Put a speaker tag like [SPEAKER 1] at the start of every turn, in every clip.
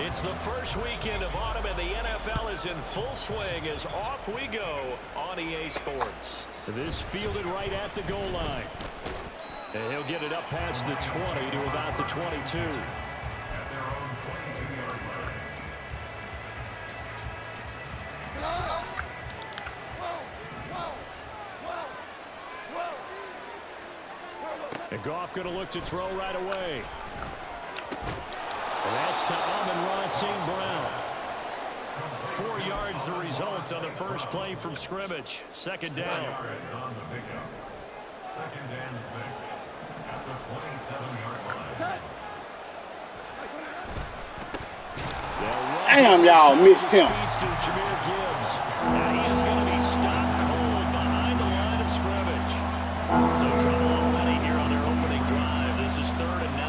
[SPEAKER 1] It's the first weekend of autumn, and the NFL is in full swing as off we go on EA Sports. This fielded right at the goal line. And he'll get it up past the 20 to about the 22. And Goff going to look to throw right away. And that's to Amon-Ra St. Brown. 4 yards the result on the first play from scrimmage. Second down.
[SPEAKER 2] Second and 6 at the 27-yard line.
[SPEAKER 3] Damn, y'all missed him.
[SPEAKER 1] Jahmyr Gibbs. And he is going to be stopped cold behind the line of scrimmage. So trouble already here on their opening drive. This is 3rd and 9.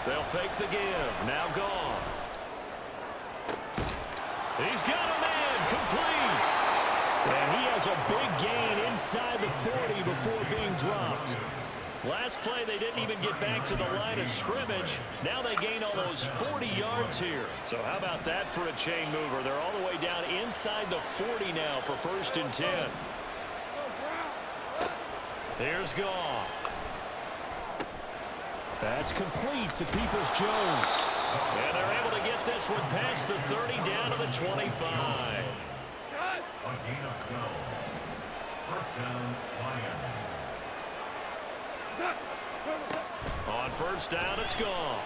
[SPEAKER 1] They'll fake the give. Now Goff. He's got a man complete. And he has a big gain inside the 40 before being dropped. Last play, they didn't even get back to the line of scrimmage. Now they gain almost 40 yards here. So how about that for a chain mover? They're all the way down inside the 40 now for 1st and 10. Here's Goff. That's complete to Peoples-Jones. And they're able to get this one past the 30 down to the 25.
[SPEAKER 2] A gain of 12. First down, Lions.
[SPEAKER 1] On 1st down, it's Goff.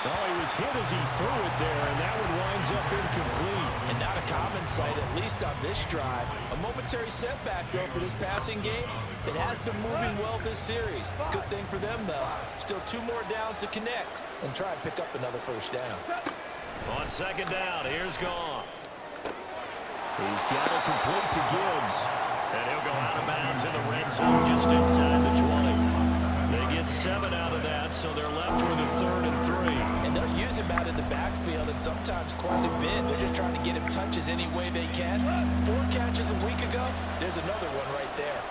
[SPEAKER 1] Oh, he was hit as he threw it there, and that one winds up incomplete.
[SPEAKER 4] And not a common sight, at least on this drive. A momentary setback, though, for this passing game that has been moving well this series. Good thing for them, though. Still 2 more downs to connect and try and pick up another 1st down.
[SPEAKER 1] On 2nd down, here's Goff. He's got it complete to Gibbs. And he'll go out of bounds in the red zone just inside the 20. They get 7 out of that, so they're left with a 3rd and 3.
[SPEAKER 4] And they'll use him out in the backfield and sometimes quite a bit. They're just trying to get him touches any way they can. 4 catches a week ago. There's another one right there.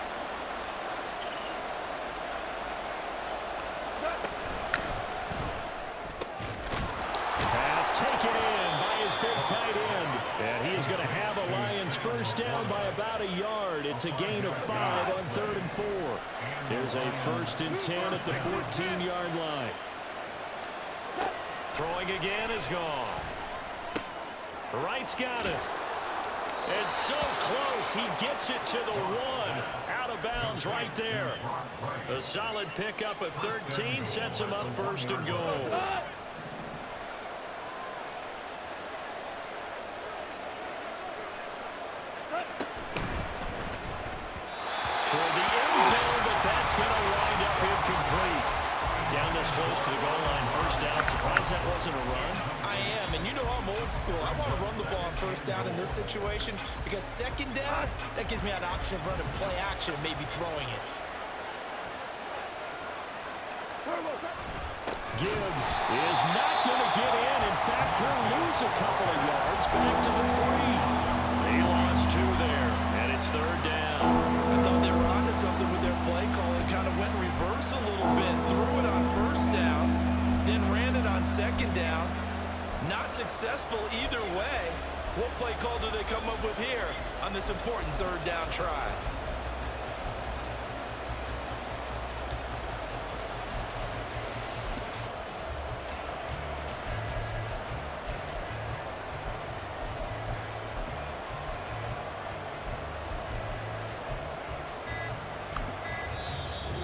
[SPEAKER 1] Pass taken in by his big tight end. And he is going to have a Lions 1st down by about a yard. It's a gain of 5 on 3rd and 4. There's a 1st and 10 at the 14-yard line. Throwing again is Goff. Wright's got it. It's so close. He gets it to the 1. Out of bounds right there. A solid pickup at 13 sets him up 1st and goal. Toward the end zone, but that's going to wind up incomplete. Down this close to the goal line, 1st down. Surprised that wasn't a run.
[SPEAKER 4] I am, and you know I'm old school. I want to run the ball on 1st down in this situation because 2nd down, that gives me an option of running play action and maybe throwing it.
[SPEAKER 1] Gibbs is not going to get in. In fact, he'll lose a couple of yards back to the 3. He lost 2 there, and it's 3rd down.
[SPEAKER 4] I thought they were onto something with their play call and kind of went reverse a little bit. Threw it on 1st down, then ran it on 2nd down. Not successful either way. What play call do they come up with here on this important 3rd down try?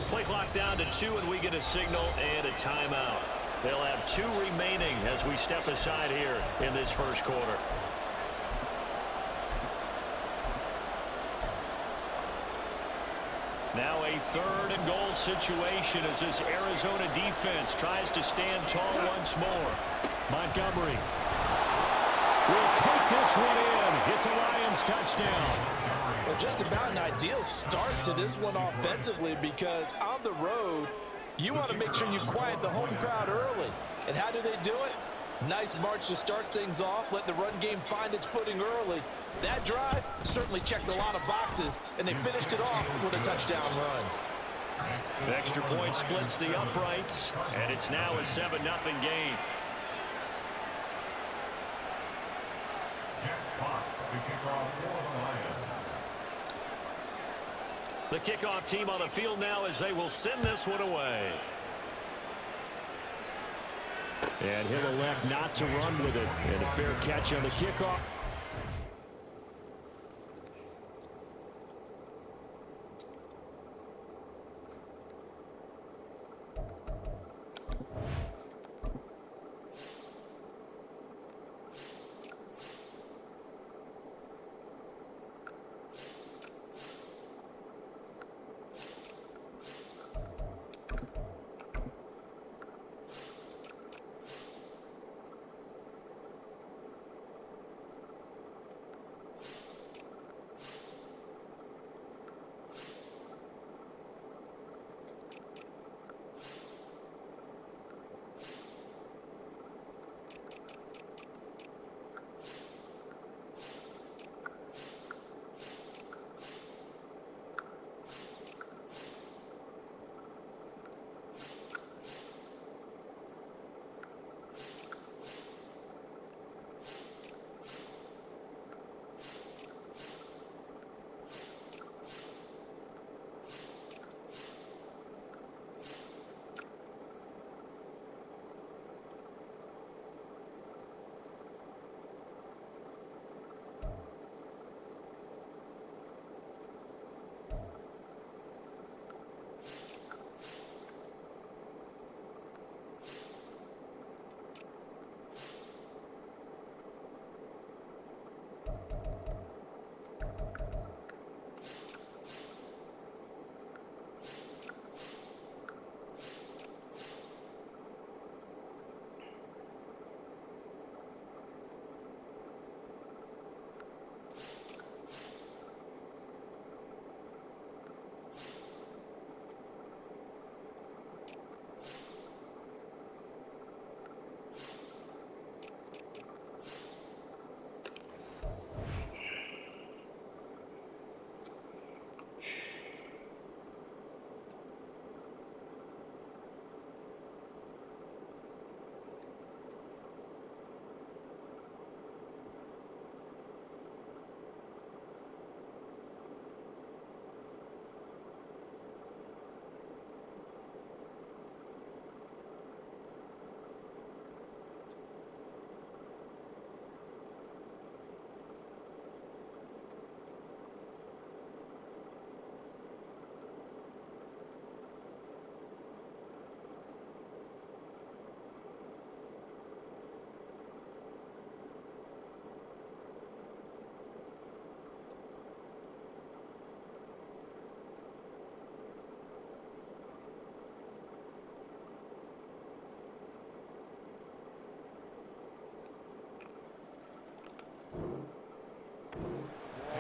[SPEAKER 1] Play clock down to 2, and we get a signal and a timeout. They'll have 2 remaining as we step aside here in this 1st quarter. Now a 3rd and goal situation as this Arizona defense tries to stand tall once more. Montgomery will take this one in. It's a Lions touchdown.
[SPEAKER 4] Well, just about an ideal start to this one offensively because on the road, you want to make sure you quiet the home crowd early. And how do they do it? Nice march to start things off, let the run game find its footing early. That drive certainly checked a lot of boxes, and they finished it off with a touchdown run.
[SPEAKER 1] Extra point splits the uprights, and it's now a 7-0 game. The kickoff team on the field now as they will send this one away. And he'll elect not to run with it. And a fair catch on the kickoff.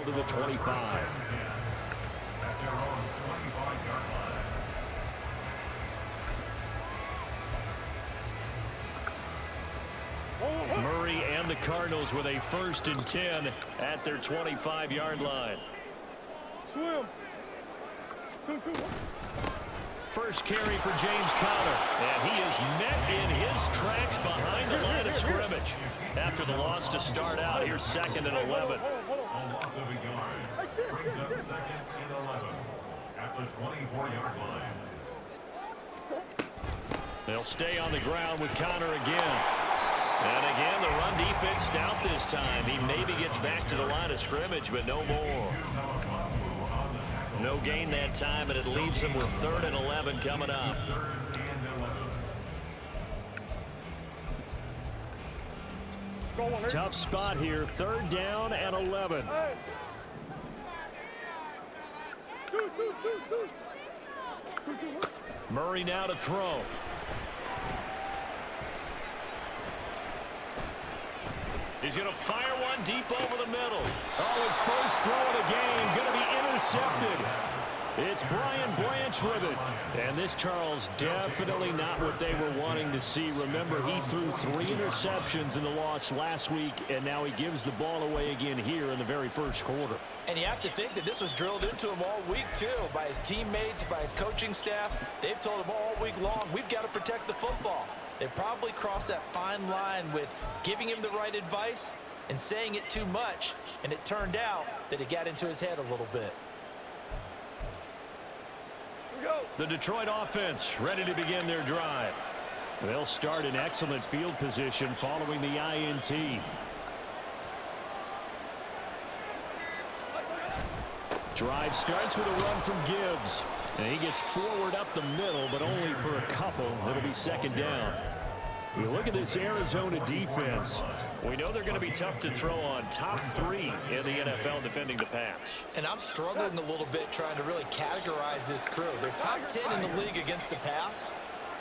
[SPEAKER 1] To the 25.
[SPEAKER 2] At their own 25-yard line.
[SPEAKER 1] Murray and the Cardinals with a 1st and 10 at their 25-yard line.
[SPEAKER 3] Swim. 2-2.
[SPEAKER 1] First carry for James Conner, and he is met in his tracks behind the line of scrimmage. After the loss to start out, here's 2nd and 11.
[SPEAKER 2] A loss of a yard brings up 2nd and 11 at the 24-yard line.
[SPEAKER 1] They'll stay on the ground with Conner again. And again, the run defense stout this time. He maybe gets back to the line of scrimmage, but no more. No gain that time, and it leaves him with 3rd and 11 coming up. Tough spot here, 3rd down and 11. Murray now to throw. He's going to fire one deep over the middle. Oh, his first throw of the game going to be intercepted. It's Brian Branch with it. And this, Charles, definitely not what they were wanting to see. Remember, he threw 3 interceptions in the loss last week, and now he gives the ball away again here in the very first quarter.
[SPEAKER 4] And you have to think that this was drilled into him all week, too, by his teammates, by his coaching staff. They've told him all week long, we've got to protect the football. They probably crossed that fine line with giving him the right advice and saying it too much, and it turned out that it got into his head a little bit.
[SPEAKER 1] The Detroit offense ready to begin their drive. They'll start in excellent field position following the INT. Drive starts with a run from Gibbs. And he gets forward up the middle, but only for a couple. It'll be second down. You look at this Arizona defense. We know they're going to be tough to throw on. Top 3 in the NFL defending the pass.
[SPEAKER 4] And I'm struggling a little bit trying to really categorize this crew. They're top 10 in the league against the pass,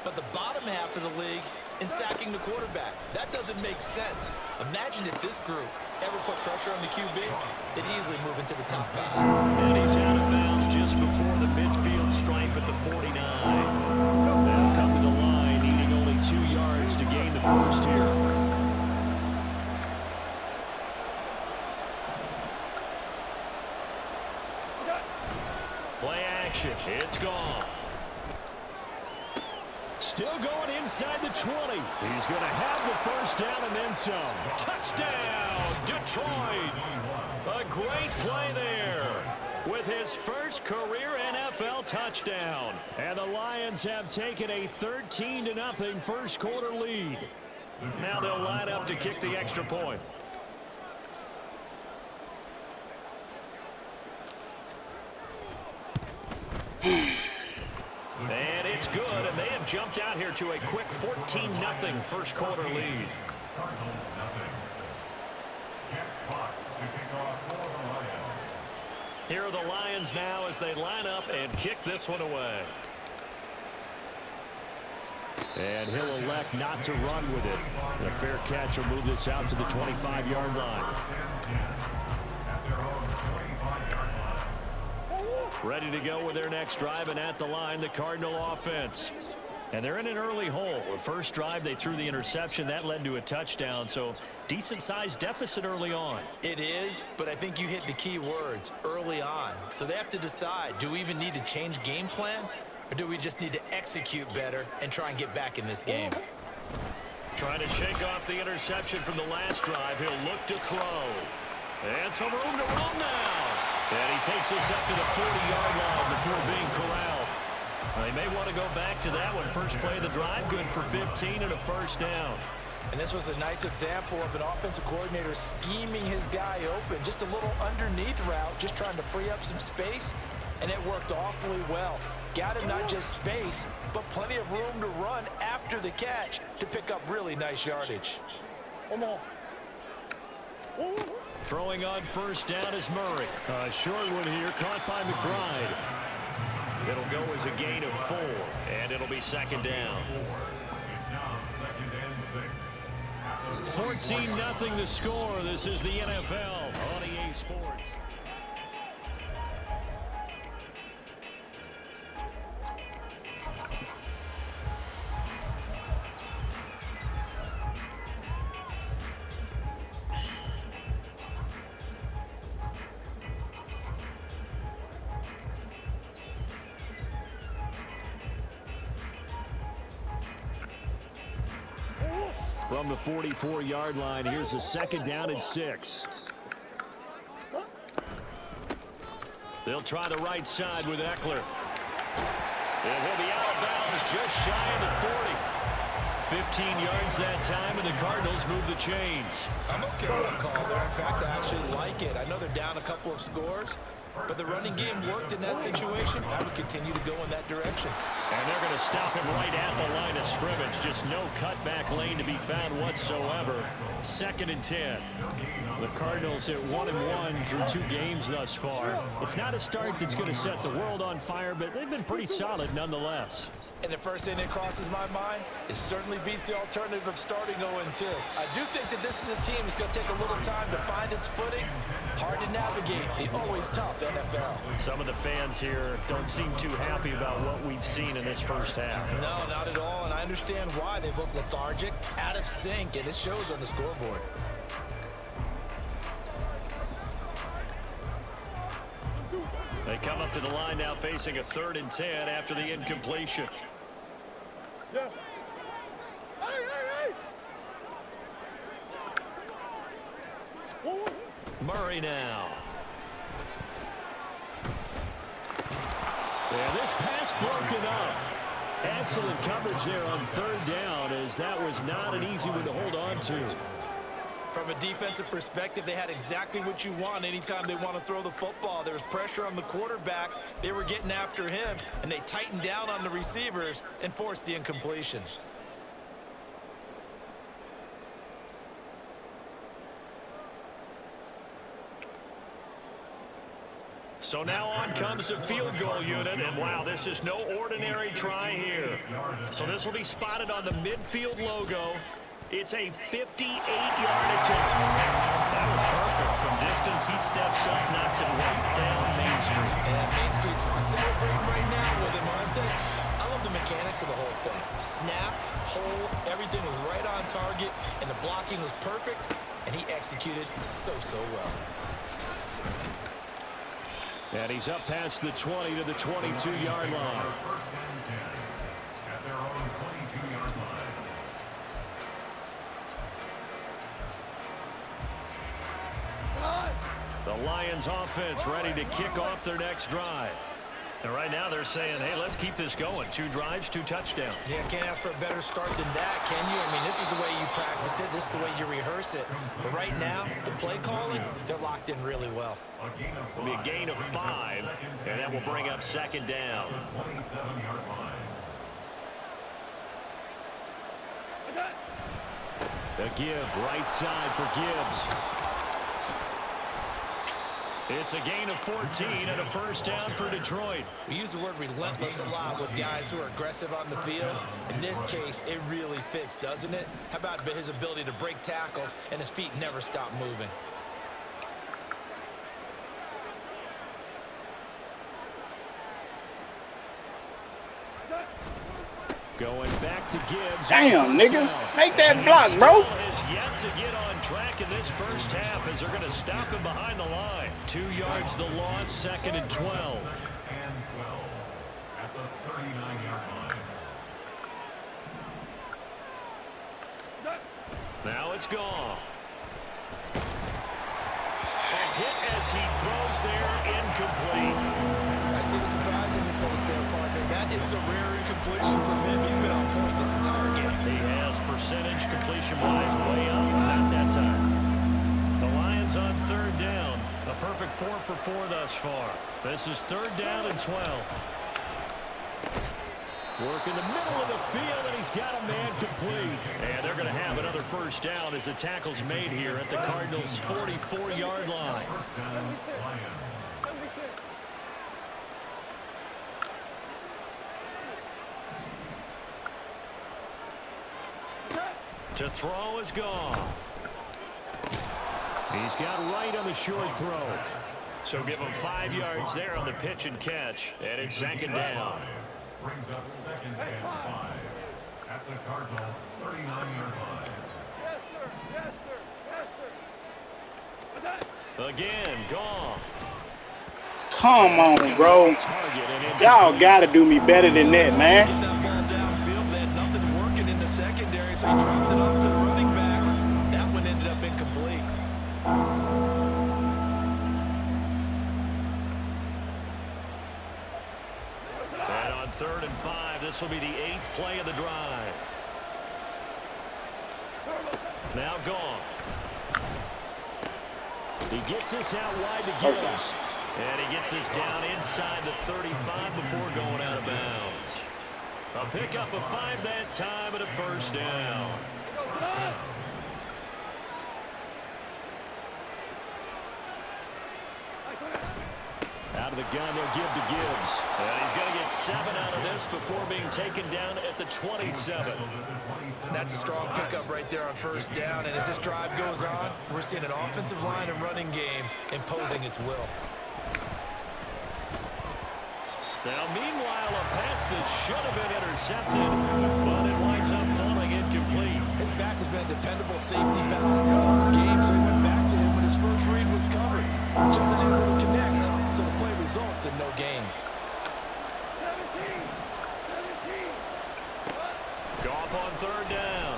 [SPEAKER 4] but the bottom half of the league in sacking the quarterback. That doesn't make sense. Imagine if this group ever put pressure on the QB, they'd easily move into the top 5.
[SPEAKER 1] And he's out of bounds just before the midfield stripe at the 49. They'll come to the line, needing only 2 yards to gain the first here. Play action. It's gone. Still going inside the 20. He's going to have the first down and then some. Touchdown, Detroit. A great play there with his first career NFL touchdown. And the Lions have taken a 13-0 first quarter lead. Now they'll line up to kick the extra point. And it's good, and they have jumped out here to a quick 14-0 first quarter lead.
[SPEAKER 2] Cardinals nothing. Jack Fox to kick off for the Lions.
[SPEAKER 1] Here are the Lions now as they line up and kick this one away. And he'll elect not to run with it. A fair catch will move this out to the 25-yard line.
[SPEAKER 2] At their own 25-yard line.
[SPEAKER 1] Ready to go with their next drive, and at the line, the Cardinal offense. And they're in an early hole. The first drive, they threw the interception. That led to a touchdown, so decent-sized deficit early on.
[SPEAKER 4] It is, but I think you hit the key words, early on. So they have to decide, do we even need to change game plan, or do we just need to execute better and try and get back in this game?
[SPEAKER 1] Trying to shake off the interception from the last drive. He'll look to throw. And some room to run now. And he takes us up to the 40-yard line before being corralled. They may want to go back to that one. First play of the drive, good for 15 and a first down.
[SPEAKER 4] And this was a nice example of an offensive coordinator scheming his guy open. Just a little underneath route, just trying to free up some space, and it worked awfully well. Got him not just space, but plenty of room to run after the catch to pick up really nice yardage.
[SPEAKER 3] Come on.
[SPEAKER 1] Throwing on first down is Murray. A short one here, caught by McBride. It'll go as a gain of 4, and it'll be second down.
[SPEAKER 2] It's now second and 6.
[SPEAKER 1] 14-0 the score. This is the NFL on EA Sports. From the 44-yard line, here's a second down and 6. They'll try the right side with Eckler. And he'll be out of bounds just shy of the 40. 15 yards that time, and the Cardinals move the chains.
[SPEAKER 4] I'm okay with the call there. In fact, I actually like it. I know they're down a couple of scores, but the running game worked in that situation. I would continue to go in that direction.
[SPEAKER 1] And they're going to stop him right at the line of scrimmage. Just no cutback lane to be found whatsoever. Second and 10. The Cardinals at 1-1 through 2 games thus far. It's not a start that's going to set the world on fire, but they've been pretty solid nonetheless.
[SPEAKER 4] And the first thing that crosses my mind, it certainly beats the alternative of starting 0-2. I do think that this is a team that's going to take a little time to find its footing. Hard to navigate the always tough NFL.
[SPEAKER 1] Some of the fans here don't seem too happy about what we've seen in this first half.
[SPEAKER 4] No, not at all, and I understand why. They look lethargic, out of sync, and it shows on the scoreboard.
[SPEAKER 1] They come up to the line now facing a 3rd and 10 after the incompletion.
[SPEAKER 3] Yeah. Hey! Whoa.
[SPEAKER 1] Murray now. Yeah, this pass broken up. Excellent coverage there on 3rd down, as that was not an easy one to hold on to.
[SPEAKER 4] From a defensive perspective, they had exactly what you want anytime they want to throw the football. There was pressure on the quarterback. They were getting after him, and they tightened down on the receivers and forced the incompletion.
[SPEAKER 1] So now on comes the field goal unit, and wow, this is no ordinary try here. So this will be spotted on the midfield logo. It's a 58-yard attempt. That was perfect. From distance, he steps up, knocks it right down Main Street.
[SPEAKER 4] And Main Street's celebrating right now with him, aren't they? I love the mechanics of the whole thing. Snap, hold, everything was right on target, and the blocking was perfect, and he executed so well.
[SPEAKER 1] And he's up past the 20 to the 22-yard line.
[SPEAKER 2] First and 10 at their own 22-yard line.
[SPEAKER 1] The Lions offense ready to kick off their next drive. And right now they're saying, hey, let's keep this going. 2 drives, 2 touchdowns.
[SPEAKER 4] Yeah, can't ask for a better start than that, can you? I mean, this is the way you practice it. This is the way you rehearse it. But right now, the play calling, they're locked in really well.
[SPEAKER 1] It'll be a gain of 5, and that will bring up 2nd down.
[SPEAKER 2] 27-yard line.
[SPEAKER 1] The give, right side for Gibbs. It's a gain of 14 and a first down for Detroit.
[SPEAKER 4] We use the word relentless a lot with guys who are aggressive on the field. In this case, it really fits, doesn't it? How about his ability to break tackles and his feet never stop moving?
[SPEAKER 1] Going back to Gibbs.
[SPEAKER 5] Damn, nigga. Make that block, bro.
[SPEAKER 1] Has yet to get on track in this first half as they're going to stop him behind the line. 2 yards the loss, 2nd and 12.
[SPEAKER 2] And 12 at the 39-yard line.
[SPEAKER 1] Now it's gone. A hit as he throws there, incomplete.
[SPEAKER 4] I see the surprise in your face there, partner. That is a rare incompletion from him. He's been on point this entire game.
[SPEAKER 1] He has percentage completion-wise way up. Not that time. The Lions on 3rd down. A perfect 4 for 4 thus far. This is 3rd down and 12. Work in the middle of the field, and he's got a man complete. And they're going to have another first down as the tackle's made here at the Cardinals' 44-yard line.
[SPEAKER 2] First down, Lions.
[SPEAKER 1] To throw is Goff. He's got right on the short throw. So give him 5 yards there on the pitch and catch. And it's 2nd down.
[SPEAKER 2] Brings up 2nd and 5 at the Cardinals' 39-yard line.
[SPEAKER 1] Again, Goff.
[SPEAKER 5] Come on, bro. Y'all got to do me better than that, man.
[SPEAKER 4] Get that ball downfield. They had nothing working in the secondary, so he dropped it off to the running back. That one ended up incomplete.
[SPEAKER 1] And on 3rd and 5, this will be the 8th play of the drive. Now Goff. He gets this out wide to Gibbs. And he gets this down inside the 35 before going out of bounds. A pickup of 5 that time and a first down. Out out of the gun. They'll give to Gibbs. And he's going to get 7 out of this before being taken down at the 27.
[SPEAKER 4] That's a strong pickup right there on first down. And as this drive goes on, we're seeing an offensive line and running game imposing its will.
[SPEAKER 1] Now, meanwhile, a pass that should have been intercepted, but it winds up falling incomplete.
[SPEAKER 6] His back has been a dependable safety valve all game, so he went back to him when his first read was covered. Just unable to connect, so the play results in no gain.
[SPEAKER 3] 17.
[SPEAKER 1] Goff on third down.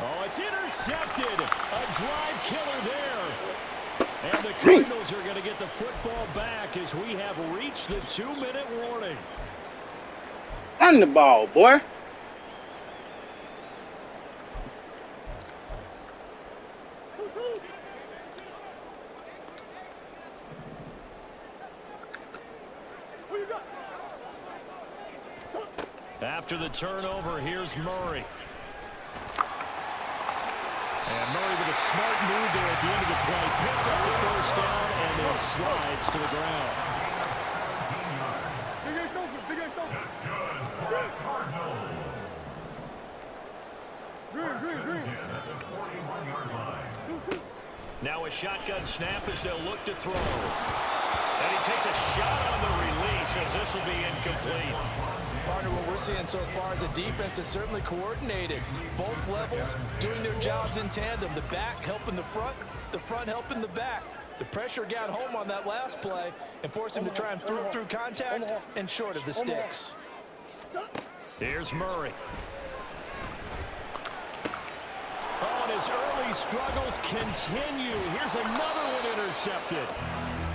[SPEAKER 1] Oh, it's intercepted. A drive killer there. And the Cardinals are going to get the football back as we have reached the 2-minute warning.
[SPEAKER 5] Run the ball, boy.
[SPEAKER 1] After the turnover, here's Murray. And Murray with a smart move there at the end of the play. Picks up the first down and then slides to the ground.
[SPEAKER 3] Big ass open.
[SPEAKER 2] That's good for the Cardinals.
[SPEAKER 3] Green.
[SPEAKER 2] At the 41-yard line.
[SPEAKER 1] Now a shotgun snap as they'll look to throw. And he takes a shot on the release as this will be incomplete.
[SPEAKER 6] Partner, what we're seeing so far is a defense that's certainly coordinated. Both levels doing their jobs in tandem. The back helping the front helping the back. The pressure got home on that last play and forced him to try and throw through contact and short of the sticks.
[SPEAKER 1] Here's Murray. Oh, and his early struggles continue. Here's another one intercepted.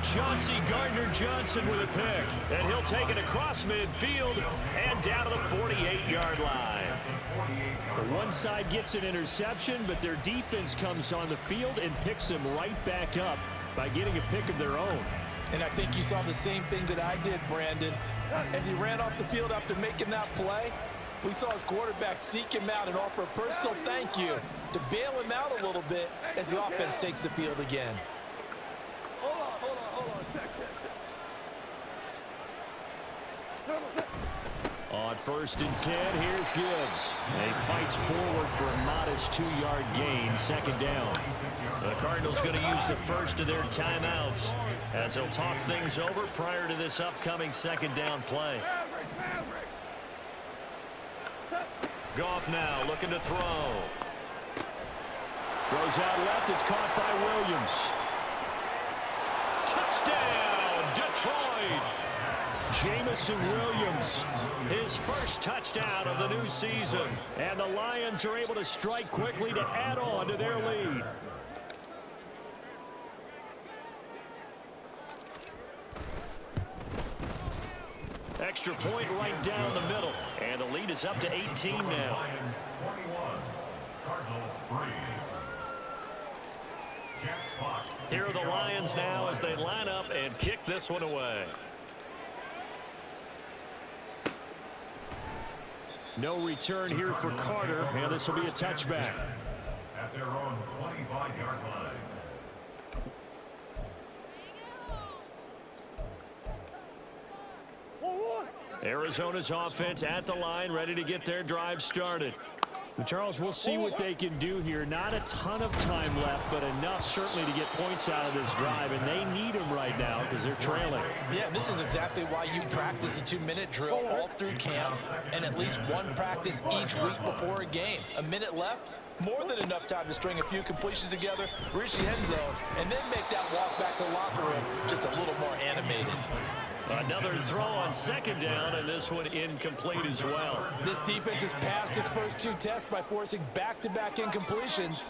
[SPEAKER 1] Chauncey Gardner-Johnson with a pick. And he'll take it across midfield and down to the 48-yard line. The one side gets an interception, but their defense comes on the field and picks him right back up by getting a pick of their own.
[SPEAKER 6] And I think you saw the same thing that I did, Brandon. As he ran off the field after making that play, we saw his quarterback seek him out and offer a personal thank you to bail him out a little bit as the offense takes the field again.
[SPEAKER 3] Hold on. Check.
[SPEAKER 1] On 1st and 10, here's Gibbs. And he fights forward for a modest 2-yard gain, 2nd down. The Cardinals going to use the first of their timeouts as they'll talk things over prior to this upcoming 2nd down play. Goff now looking to throw. Goes out left, it's caught by Williams. Touchdown, Detroit! Jamison Williams, his first touchdown of the new season. And the Lions are able to strike quickly to add on to their lead. Extra point right down the middle. And the lead is up to 18 now.
[SPEAKER 2] Lions 21, Cardinals 3. Jack Fox.
[SPEAKER 1] Here are the Lions now as they line up and kick this one away. No return here for Carter, and this will be a touchback.
[SPEAKER 2] At their own 25-yard line.
[SPEAKER 1] Arizona's offense at the line, ready to get their drive started. Charles, we'll see what they can do here. Not a ton of time left, but enough certainly to get points out of this drive, and they need them right now because they're trailing.
[SPEAKER 6] Yeah, this is exactly why you practice a 2-minute drill all through camp and at least one practice each week before a game. A minute left, more than enough time to string a few completions together, reach the end zone, and then make that walk back to the locker room just a little more animated.
[SPEAKER 1] Another throw on 2nd down, and this one incomplete as well.
[SPEAKER 6] This defense has passed its first 2 tests by forcing back-to-back incompletions.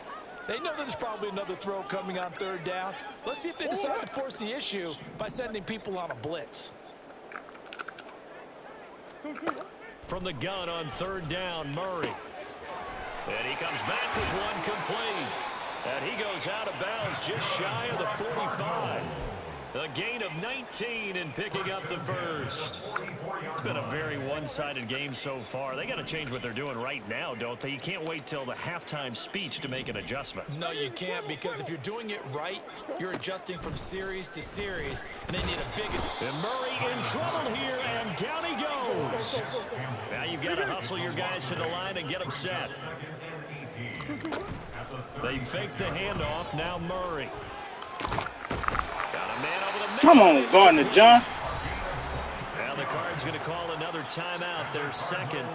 [SPEAKER 6] They know there's probably another throw coming on 3rd down. Let's see if they decide to force the issue by sending people on a blitz.
[SPEAKER 1] From the gun on 3rd down, Murray. And he comes back with one complete. And he goes out of bounds just shy of the 45. A gain of 19 and picking up the first. It's been a very one-sided game so far. They got to change what they're doing right now, don't they? You can't wait till the halftime speech to make an adjustment.
[SPEAKER 6] No, you can't, because if you're doing it right, you're adjusting from series to series, and they need a big...
[SPEAKER 1] And Murray in trouble here, and down he goes. Now you've got to hustle your guys to the line and get them set. They fake the handoff. Now Murray. Got a man over the middle.
[SPEAKER 5] Come on, Gardner Johnson.
[SPEAKER 1] Now the Cards going to call another timeout, their second,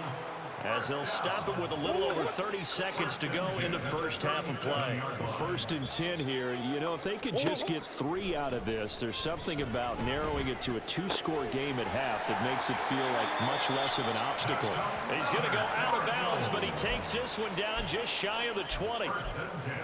[SPEAKER 1] as they'll stop it with a little over 30 seconds to go in the first half of play. 1st and 10 here. You know, if they could just get 3 out of this, there's something about narrowing it to a 2-score game at half that makes it feel like much less of an obstacle. He's going to go out of bounds, but he takes this one down just shy of the 20.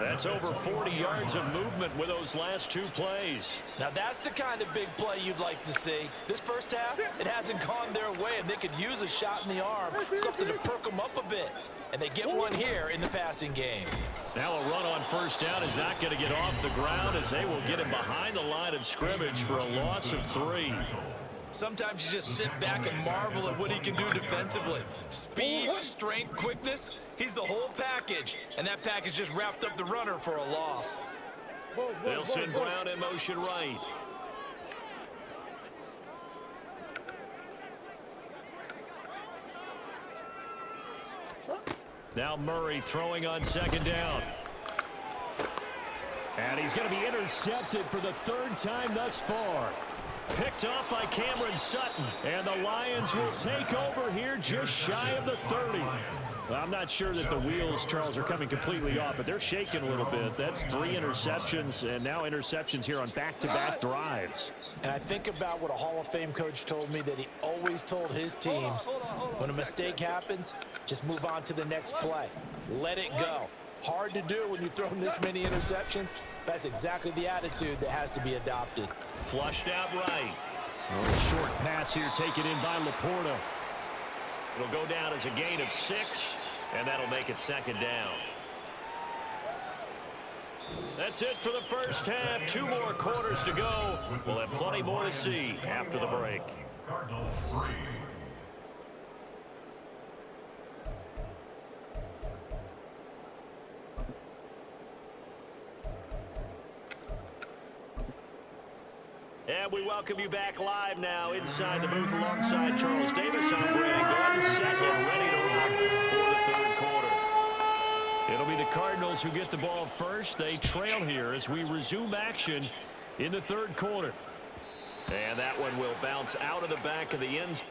[SPEAKER 1] That's over 40 yards of movement with those last 2 plays.
[SPEAKER 6] Now that's the kind of big play you'd like to see. This first half, it hasn't gone their way, and they could use a shot in the arm, something to perk them up a bit. And they get one here in the passing game.
[SPEAKER 1] Now a run on first down is not going to get off the ground, as they will get him behind the line of scrimmage for a loss of 3.
[SPEAKER 6] Sometimes you just sit back and marvel at what he can do defensively. Speed, strength, quickness, he's the whole package. And that package just wrapped up the runner for a loss.
[SPEAKER 1] They'll send Brown in motion right. Now Murray throwing on 2nd down. And he's going to be intercepted for the 3rd time thus far. Picked off by Cameron Sutton. And the Lions will take over here just shy of the 30. Well, I'm not sure that the wheels, Charles, are coming completely off, but they're shaking a little bit. That's 3 interceptions, and now interceptions here on back-to-back drives.
[SPEAKER 6] And I think about what a Hall of Fame coach told me, that he always told his teams, when a mistake happens, just move on to the next play. Let it go. Hard to do when you've thrown this many interceptions. That's exactly the attitude that has to be adopted.
[SPEAKER 1] Flushed out right. A short pass here taken in by Laporta. It'll go down as a gain of 6, and that'll make it 2nd down. That's it for the first half. 2 more quarters to go. We'll have plenty more to see after the break.
[SPEAKER 2] Cardinals 3.
[SPEAKER 1] And we welcome you back live now inside the booth alongside Charles Davis. I'm Brandon Gordon, set and ready to rock for the 3rd quarter. It'll be the Cardinals who get the ball first. They trail here as we resume action in the 3rd quarter. And that one will bounce out of the back of the end zone.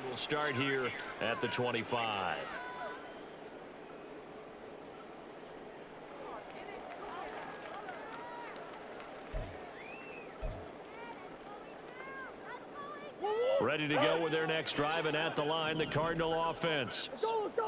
[SPEAKER 1] We'll start here at the 25. Ready to go with their next drive, and at the line, the Cardinal offense.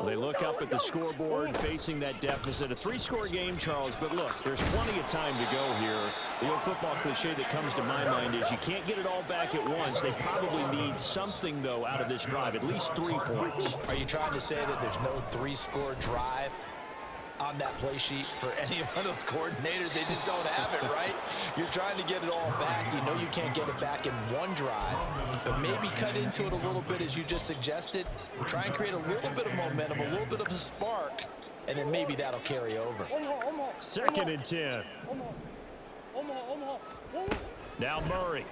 [SPEAKER 1] They look up at the scoreboard facing that deficit. A 3-score game, Charles, but look, there's plenty of time to go here. The old football cliche that comes to my mind is you can't get it all back at once. They probably need something, though, out of this drive, at least 3 points.
[SPEAKER 6] Are you trying to say that there's no 3-score drive on that play sheet for any of those coordinators? They just don't have it, right? You're trying to get it all back. You know you can't get it back in one drive, but maybe cut into it a little bit as you just suggested. Try and create a little bit of momentum, a little bit of a spark, and then maybe that'll carry over.
[SPEAKER 1] 2nd and 10. Now Murray.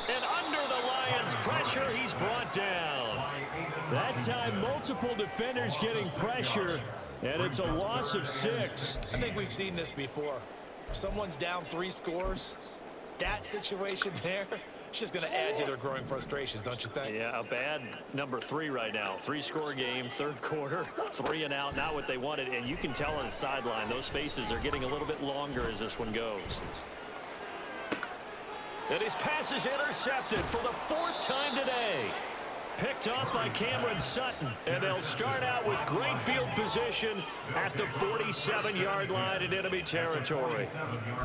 [SPEAKER 1] And under the Lions' pressure, he's brought down. That time, multiple defenders getting pressure, and it's a loss of 6.
[SPEAKER 6] I think we've seen this before. If someone's down 3 scores, that situation there, it's just going to add to their growing frustrations, don't you think?
[SPEAKER 1] Yeah, a bad number 3 right now. 3-score game, 3rd quarter, 3 and out, not what they wanted. And you can tell on the sideline, those faces are getting a little bit longer as this one goes. And his pass is intercepted for the 4th time today. picked off by Cameron Sutton. And they'll start out with great field position at the 47-yard line in enemy territory.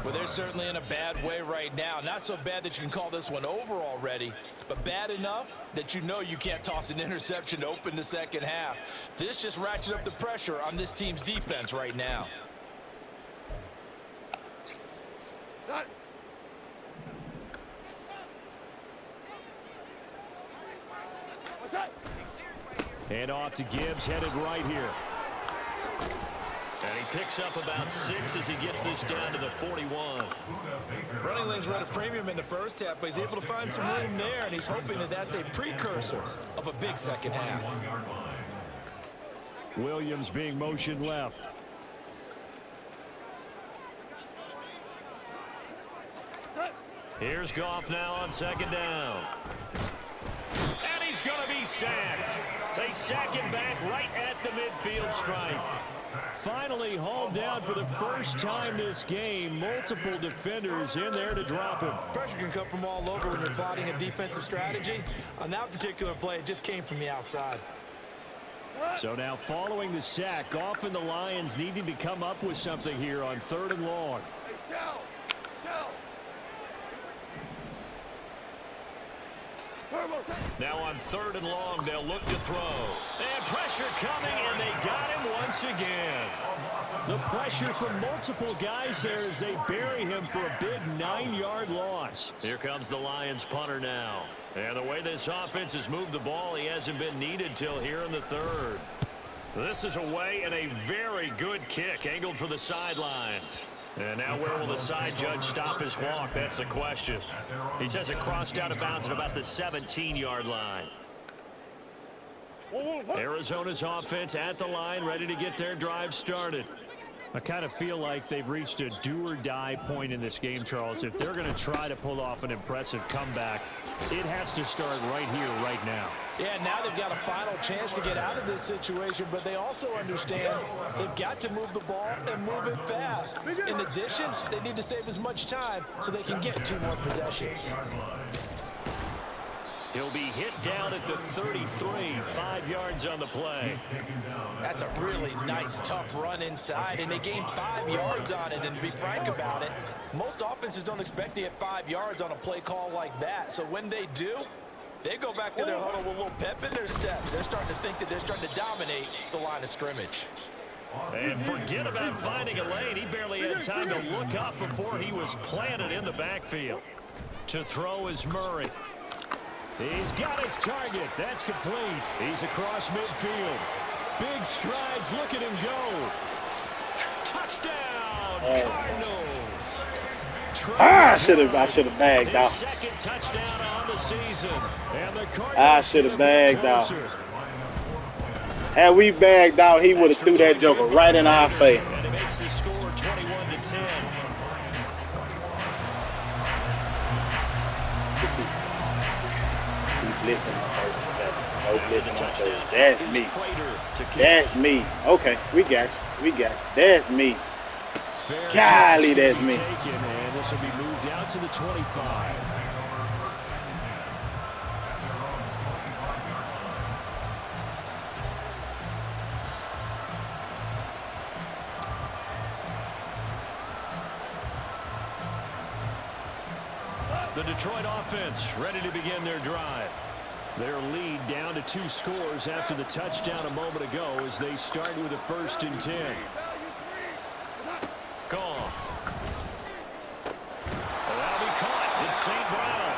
[SPEAKER 6] Well, they're certainly in a bad way right now. Not so bad that you can call this one over already, but bad enough that you know you can't toss an interception to open the second half. This just ratchets up the pressure on this team's defense right now.
[SPEAKER 1] And off to Gibbs, headed right here. And he picks up about 6 as he gets this down to the 41.
[SPEAKER 6] Running lanes were at a premium in the first half, but he's able to find some room there, and he's hoping that that's a precursor of a big second half.
[SPEAKER 1] Williams being motioned left. Here's Goff now on second down. And he's going to be sacked. They sack him back right at the midfield stripe. Finally hauled down for the first time this game. Multiple defenders in there to drop him.
[SPEAKER 6] Pressure can come from all over when you're plotting a defensive strategy. On that particular play, it just came from the outside.
[SPEAKER 1] So now following the sack, Goff and the Lions needing to come up with something here on 3rd and long. Now on 3rd and long, they'll look to throw. And pressure coming, and they got him once again. The pressure from multiple guys there as they bury him for a big 9-yard loss. Here comes the Lions punter now. And the way this offense has moved the ball, he hasn't been needed till here in the 3rd. This is away and a very good kick angled for the sidelines. And now where will the side judge stop his walk? That's the question. He says it crossed out of bounds at about the 17-yard line. Arizona's offense at the line, ready to get their drive started. I kind of feel like they've reached a do-or-die point in this game, Charles. If they're going to try to pull off an impressive comeback, it has to start right here, right now.
[SPEAKER 6] Yeah, now they've got a final chance to get out of this situation, but they also understand they've got to move the ball and move it fast. In addition, they need to save as much time so they can get 2 more possessions.
[SPEAKER 1] He'll be hit down at the 33, 5 yards on the play.
[SPEAKER 6] That's a really nice, tough run inside, and they gained 5 yards on it. And to be frank about it, most offenses don't expect to get 5 yards on a play call like that. So when they do, they go back to their huddle with a little pep in their steps. They're starting to think that they're starting to dominate the line of scrimmage.
[SPEAKER 1] And forget about finding a lane. He barely had time to look up before he was planted in the backfield. To throw is Murray. He's got his target. That's complete. He's across midfield. Big strides. Look at him go. Touchdown, Cardinals.
[SPEAKER 5] I should have bagged out.
[SPEAKER 1] Second touchdown on the season. And the Cardinals
[SPEAKER 5] I should have bagged out. Had we bagged out, he would have threw that joker right in our face.
[SPEAKER 1] And it makes the score 21-10.
[SPEAKER 5] Blitzing on 1st and 7. No blitzing on 3rd. That's me. That's me. Okay, we got you. That's me. Golly, that's me.
[SPEAKER 1] And this will be moved out to the 25. The Detroit offense ready to begin their drive. Their lead down to 2 scores after the touchdown a moment ago as they start with a 1st and 10. Gone. That'll be caught. It's St. Brown.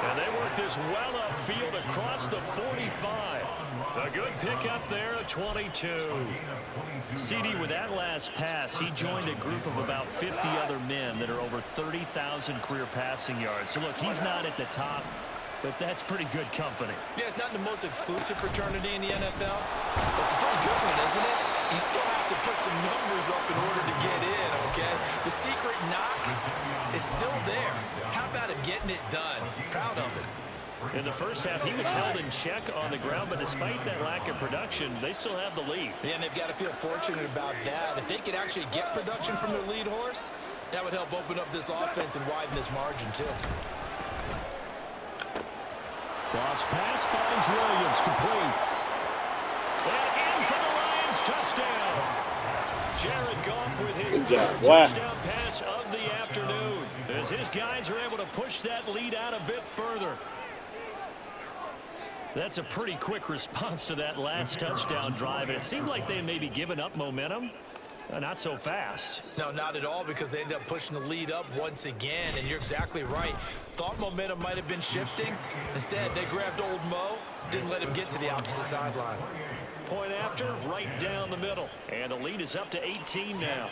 [SPEAKER 1] And they work this well upfield across the 45. A good pickup there at 22. CD, with that last pass, he joined a group of about 50 other men that are over 30,000 career passing yards. So, look, he's not at the top, but that's pretty good company.
[SPEAKER 6] Yeah, it's not the most exclusive fraternity in the NFL, but it's a pretty good one, isn't it? You still have to put some numbers up in order to get in, okay? The secret knock is still there. How about him getting it done? Proud of it.
[SPEAKER 1] In the first half, he was held in check on the ground, but despite that lack of production, they still have the lead.
[SPEAKER 6] Yeah, and they've got to feel fortunate about that. If they could actually get production from their lead horse, that would help open up this offense and widen this margin, too.
[SPEAKER 1] Cross pass finds Williams, complete. And in for the Lions, touchdown. Jared Goff with his third touchdown pass of the afternoon, as his guys are able to push that lead out a bit further. That's a pretty quick response to that last touchdown drive, and it seemed like they had maybe given up momentum. Not so fast.
[SPEAKER 6] No, not at all, because they ended up pushing the lead up once again, and you're exactly right. Thought momentum might have been shifting. Instead, they grabbed old Mo, didn't let him get to the opposite sideline.
[SPEAKER 1] Point after, right down the middle. And the lead is up to 18 now.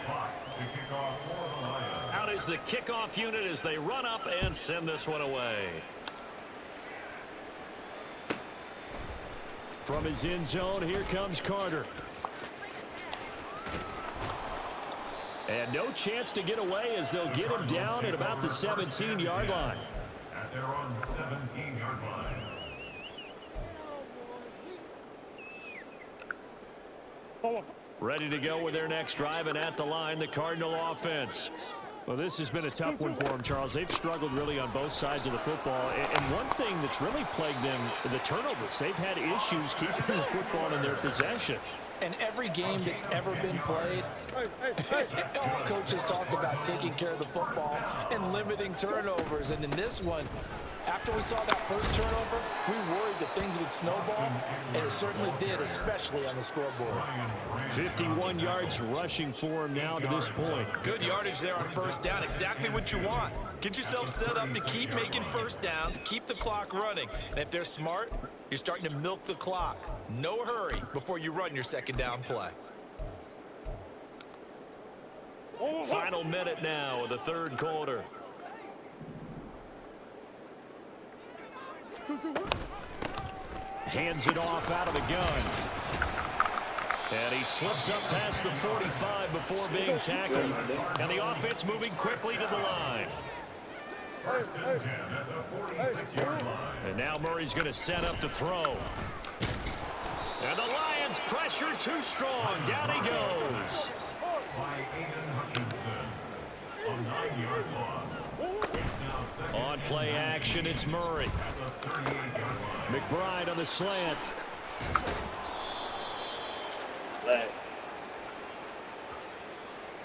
[SPEAKER 1] Out is the kickoff unit as they run up and send this one away. From his end zone, here comes Carter. And no chance to get away as they'll get him down at about the 17-yard line.
[SPEAKER 2] At their own 17-yard line.
[SPEAKER 1] Ready to go with their next drive, and at the line, the Cardinal offense. Well, this has been a tough one for them, Charles. They've struggled really on both sides of the football. And one thing that's really plagued them, the turnovers. They've had issues keeping the football in their possession.
[SPEAKER 6] And every game that's ever been played, all coaches talk about taking care of the football and limiting turnovers. And in this one, after we saw that first turnover, we worried that things would snowball, and it certainly did, especially on the scoreboard.
[SPEAKER 1] 51 yards rushing for him now to this point.
[SPEAKER 4] Good yardage there on first down, exactly what you want. Get yourself set up to keep making first downs, keep the clock running. And if they're smart, you're starting to milk the clock. No hurry before you run your second down play.
[SPEAKER 1] Final minute now of the third quarter. Hands it off out of the gun. And he slips up past the 45 before being tackled. And the offense moving quickly to the line.
[SPEAKER 2] First and 10 at the 46-yard line.
[SPEAKER 1] And now Murray's going to set up to throw. And the Lions pressure too strong. Down he goes.
[SPEAKER 2] By Aiden Hutchinson. A 9-yard loss.
[SPEAKER 1] On play action, it's Murray.
[SPEAKER 2] At the 38-yard line.
[SPEAKER 1] McBride on the slant.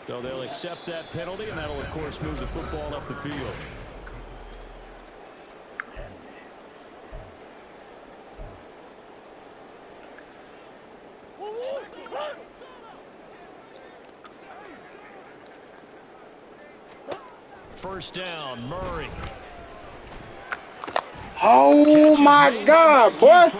[SPEAKER 1] So they'll accept that penalty, and that'll, of course, move the football up the field. First down, Murray.
[SPEAKER 5] Oh, my God, boy.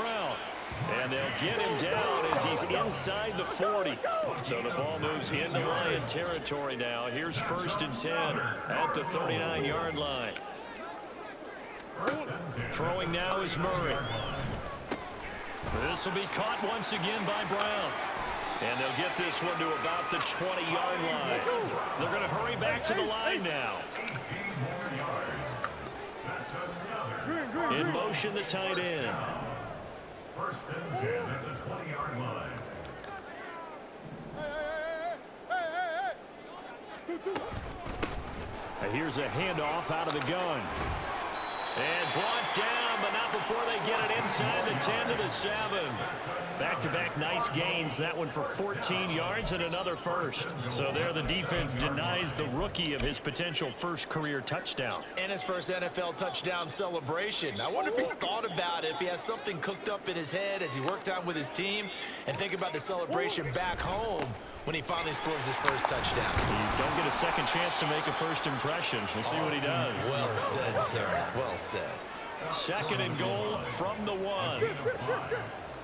[SPEAKER 1] And they'll get him down as he's inside the 40. So the ball moves into Lion territory now. Here's first and 10 at the 39-yard line. Throwing now is Murray. This will be caught once again by Brown. And they'll get this one to about the 20-yard line. They're going to hurry back to the line now.
[SPEAKER 2] 18 more yards. That's another.
[SPEAKER 1] In motion, the tight end.
[SPEAKER 2] First and 10 at the 20-yard line.
[SPEAKER 1] And here's a handoff out of the gun. And brought down, but not before they get it inside the 10 to the 7. Back-to-back nice gains. That one for 14 yards and another first. So there the defense denies the rookie of his potential first career touchdown.
[SPEAKER 6] And his first NFL touchdown celebration. I wonder if he's thought about it, if he has something cooked up in his head as he worked out with his team, and think about the celebration back home when he finally scores his first touchdown.
[SPEAKER 1] You don't get a second chance to make a first impression. We'll see what he does.
[SPEAKER 6] Well said, sir. Well said.
[SPEAKER 1] Second and goal from the 1.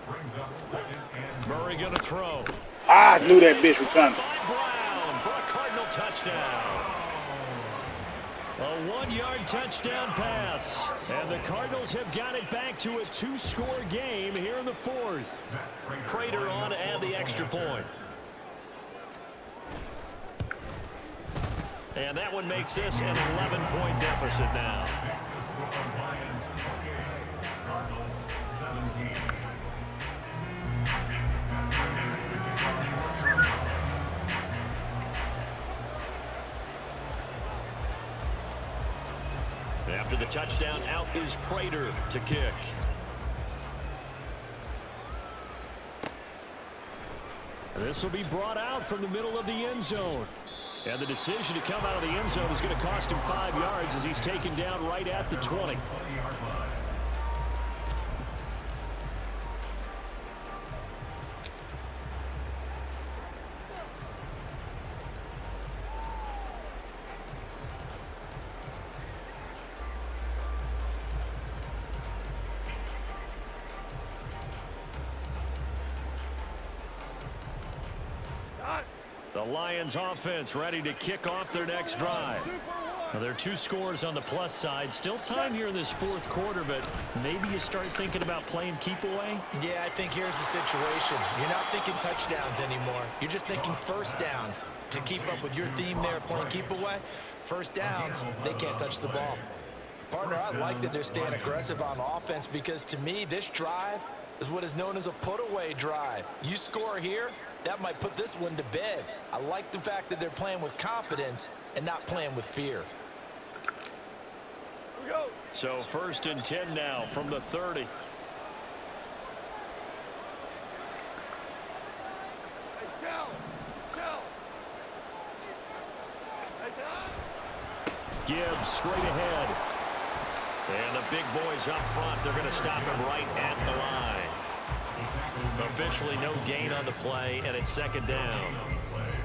[SPEAKER 2] Brings up second and
[SPEAKER 1] Murray going to throw.
[SPEAKER 5] I knew that bitch was coming.
[SPEAKER 1] By Brown for a Cardinal touchdown. A 1-yard touchdown pass. And the Cardinals have got it back to a 2-score game here in the 4th. Prater on to add the extra point. And that one makes this an 11-point deficit now.
[SPEAKER 2] makes this one Lions 28, Cardinals 17.
[SPEAKER 1] After the touchdown, out is Prater to kick. This will be brought out from the middle of the end zone. And the decision to come out of the end zone is going to cost him 5 yards as he's taken down right at the 20. The Lions offense ready to kick off their next drive. Now, there are 2 scores on the plus side. Still time here in this fourth quarter, but maybe you start thinking about playing keep away?
[SPEAKER 6] Yeah, I think here's the situation. You're not thinking touchdowns anymore. You're just thinking first downs. To keep up with your theme there, playing keep away, first downs, they can't touch the ball. Partner, I like that they're staying aggressive on offense because to me, this drive is what is known as a put-away drive. You score here, that might put this one to bed. I like the fact that they're playing with confidence and not playing with fear.
[SPEAKER 1] So 1st and 10 now from the 30. Gibbs straight ahead. And the big boys up front, they're going to stop him right at the line. Officially no gain on the play, and it's 2nd down.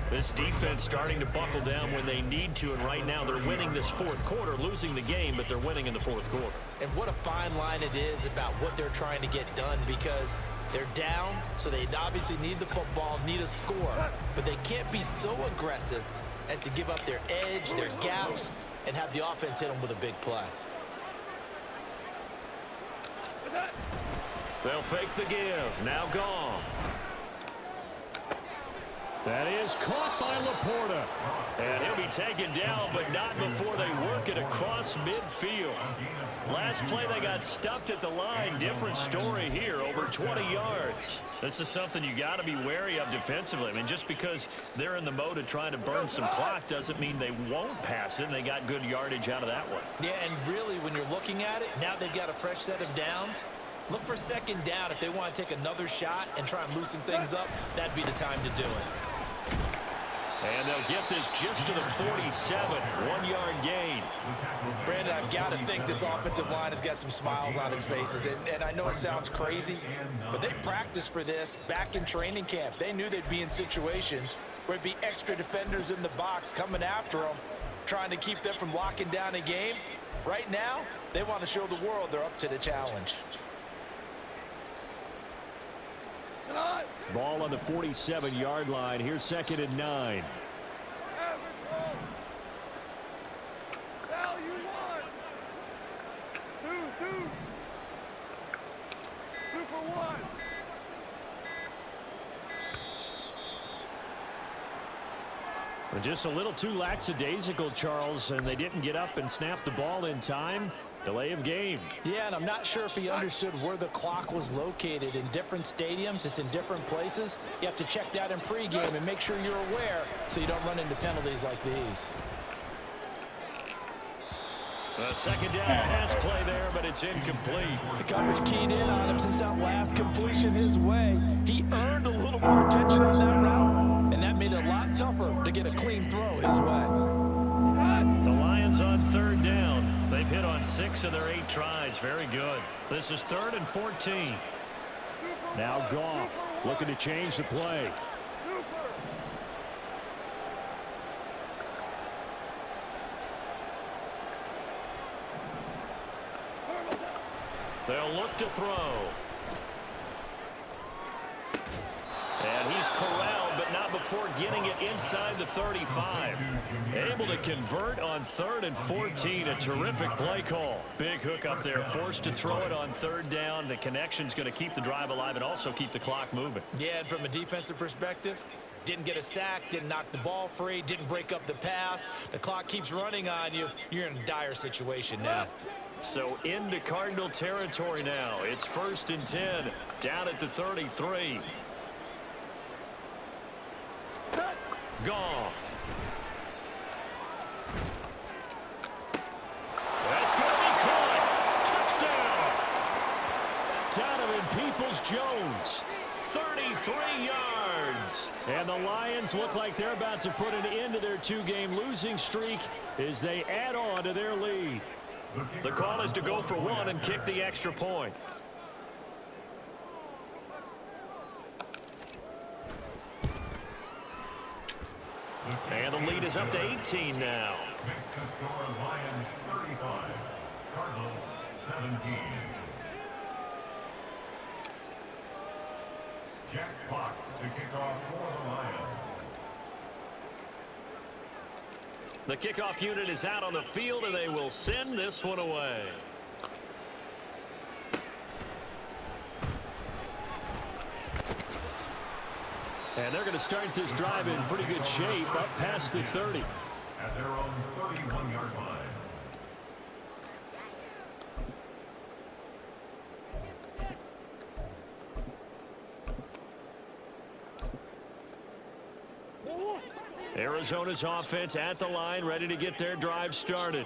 [SPEAKER 1] This defense starting to buckle down when they need to, and right now they're winning this fourth quarter, losing the game, but they're winning in the fourth quarter.
[SPEAKER 6] And what a fine line it is about what they're trying to get done because they're down, so they obviously need the football, need a score, but they can't be so aggressive as to give up their edge, their gaps, and have the offense hit them with a big play.
[SPEAKER 1] They'll fake the give. Now Goff. That is caught by Laporta. And he'll be taken down, but not before they work it across midfield. Last play, they got stuffed at the line. Different story here, over 20 yards. This is something you got to be wary of defensively. I mean, just because they're in the mode of trying to burn some clock doesn't mean they won't pass it, and they got good yardage out of that one.
[SPEAKER 6] Yeah, and really, when you're looking at it, now they've got a fresh set of downs. Look for 2nd down. If they want to take another shot and try and loosen things up, that'd be the time to do it.
[SPEAKER 1] And they'll get this just to the 47. 1-yard gain.
[SPEAKER 6] Brandon, I've got to think this offensive line has got some smiles on its faces. And I know it sounds crazy, but they practiced for this back in training camp. They knew they'd be in situations where there'd be extra defenders in the box coming after them, trying to keep them from locking down a game. Right now, they want to show the world they're up to the challenge.
[SPEAKER 1] Ball on the 47-yard line. Here's 2nd and 9. Just a little too lackadaisical, Charles, and they didn't get up and snap the ball in time. Delay of game.
[SPEAKER 6] Yeah, and I'm not sure if he understood where the clock was located. In different stadiums, it's in different places. You have to check that in pregame and make sure you're aware so you don't run into penalties like these.
[SPEAKER 1] A 2nd down pass play there, but it's incomplete.
[SPEAKER 6] The coverage keyed in on him since that last completion his way. He earned a little more attention on that route, and that made it a lot tougher to get a clean throw his way.
[SPEAKER 1] The Lions on 3rd down. They've hit on 6 of their 8 tries. Very good. This is 3rd and 14. Now Goff looking to change the play. They'll look to throw. And he's corralled, but not before getting it inside the 35. Able to convert on 3rd and 14. A terrific play call. Big hook up there. Forced to throw it on 3rd down. The connection's going to keep the drive alive and also keep the clock moving.
[SPEAKER 6] Yeah, and from a defensive perspective, didn't get a sack, didn't knock the ball free, didn't break up the pass. The clock keeps running on you. You're in a dire situation now.
[SPEAKER 1] So into Cardinal territory now. It's 1st and 10. Down at the 33. Goff. That's going to be caught. Touchdown. Donovan Peoples-Jones. 33 yards. And the Lions look like they're about to put an end to their two-game losing streak as they add on to their lead. The call is to go for one and kick the extra point. And the lead is up to 18 now.
[SPEAKER 2] Makes the score Lions 35, Cardinals 17. Jack Fox to kick off for the Lions.
[SPEAKER 1] The kickoff unit is out on the field, and they will send this one away. And they're going to start this drive in pretty good shape, up past the 30.
[SPEAKER 2] At their own 31-yard line.
[SPEAKER 1] Arizona's offense at the line, ready to get their drive started.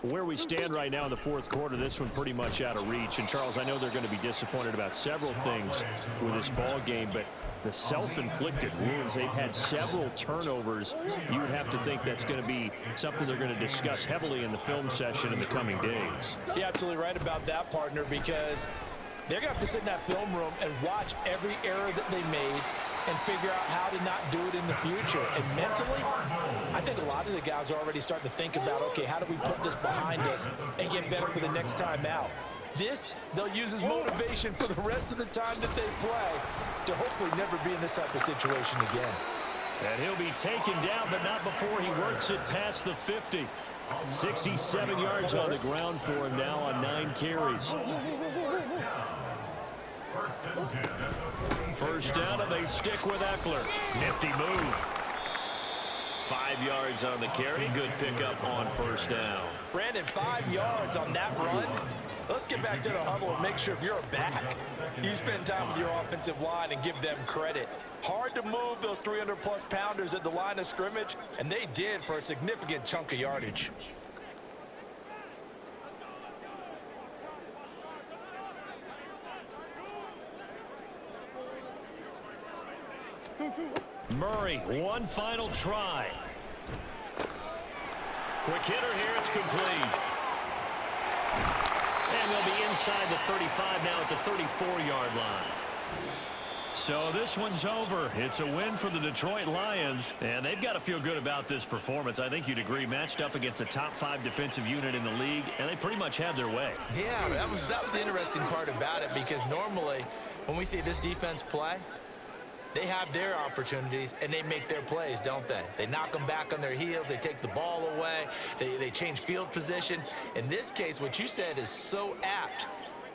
[SPEAKER 1] Where we stand right now in the fourth quarter, this one pretty much out of reach. And, Charles, I know they're going to be disappointed about several things with this ball game, but the self-inflicted wounds, they've had several turnovers. You would have to think that's going to be something they're going to discuss heavily in the film session in the coming days.
[SPEAKER 6] You're absolutely right about that, partner, because they're going to have to sit in that film room and watch every error that they made and figure out how to not do it in the future. And mentally, I think a lot of the guys are already starting to think about, okay, how do we put this behind us and get better for the next time out? This, they'll use as motivation for the rest of the time that they play to hopefully never be in this type of situation again.
[SPEAKER 1] And he'll be taken down, but not before he works it past the 50. 67 yards on the ground for him now on 9 carries. First down, and they stick with Eckler. Nifty move. 5 yards on the carry. Good pickup on first down.
[SPEAKER 6] Brandon, 5 yards on that run. Let's get back to the huddle and make sure if you're a back, you spend time with your offensive line and give them credit. Hard to move those 300-plus pounders at the line of scrimmage, and they did for a significant chunk of yardage.
[SPEAKER 1] Murray, one final try. Quick hitter here, it's complete. And they'll be inside the 35 now at the 34-yard line. So this one's over. It's a win for the Detroit Lions, and they've got to feel good about this performance. I think you'd agree, matched up against a top 5 defensive unit in the league, and they pretty much had their way.
[SPEAKER 6] Yeah, that was the interesting part about it, because normally when we see this defense play, they have their opportunities, and they make their plays, don't they? They knock them back on their heels. They take the ball away. They change field position. In this case, what you said is so apt.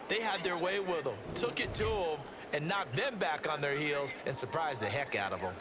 [SPEAKER 6] They had their way with them, took it to them, and knocked them back on their heels and surprised the heck out of them.